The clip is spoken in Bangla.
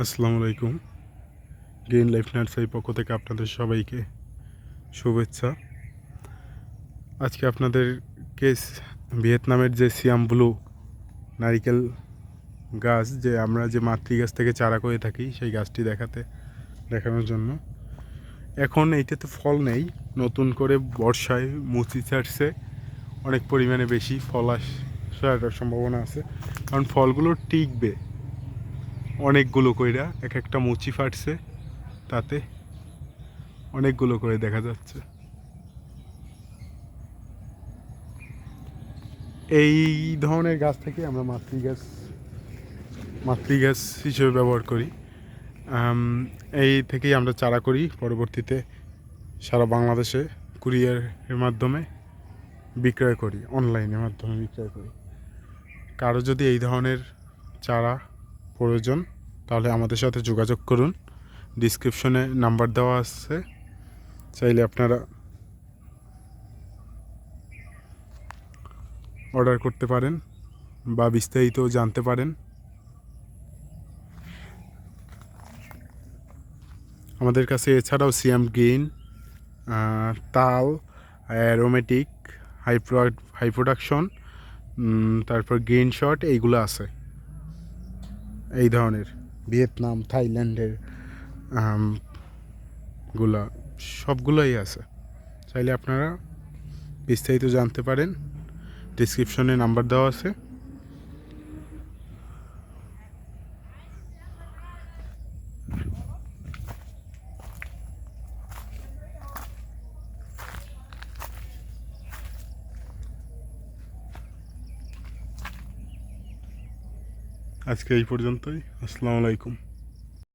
আসসালামু আলাইকুম। গ্রিন লাইফ নার্সারির পক্ষ থেকে আপনাদের সবাইকে শুভেচ্ছা। আজকে আপনাদেরকে ভিয়েতনামের যে সিয়াম ব্লু নারিকেল গাছ, যে আমরা যে মাতৃ গাছ থেকে চারা করে থাকি, সেই গাছটি দেখানোর জন্য। এখন এইটাতে ফল নেই, নতুন করে বর্ষায় মুচি ছাড়ছে, অনেক পরিমাণে বেশি ফল আসার সম্ভাবনা আছে, কারণ ফলগুলো টিকবে অনেকগুলো কইরা। এক একটা মুচি ফাটছে, তাতে অনেকগুলো করে দেখা যাচ্ছে। এই ধরনের গাছ থেকে আমরা মাতৃ গাছ হিসেবে ব্যবহার করি। এই থেকেই আমরা চারা করি, পরবর্তীতে সারা বাংলাদেশে কুরিয়ারের মাধ্যমে বিক্রয় করি, অনলাইনের মাধ্যমে বিক্রয় করি। কারো যদি এই ধরনের চারা প্রয়োজন, তাহলে আমাদের সাথে যোগাযোগ করুন। ডিসক্রিপশনে নাম্বার দেওয়া আছে, চাইলে আপনারা অর্ডার করতে পারেন বা বিস্তারিত জানতে পারেন। আমাদের কাছে এছাড়াও সিয়াম গ্রিন, তাল, অ্যারোমেটিক, হাই প্রোডাকশন, তারপর গ্রিন শট, এইগুলো আছে। এই ধরনের ভিয়েতনাম, থাইল্যান্ডের গুলা সবগুলোই আছে। চাইলে আপনারা বিস্তারিত জানতে পারেন, ডিসক্রিপশনে নাম্বার দেওয়া আছে। আজকে এই পর্যন্তই। আসসালামু আলাইকুম।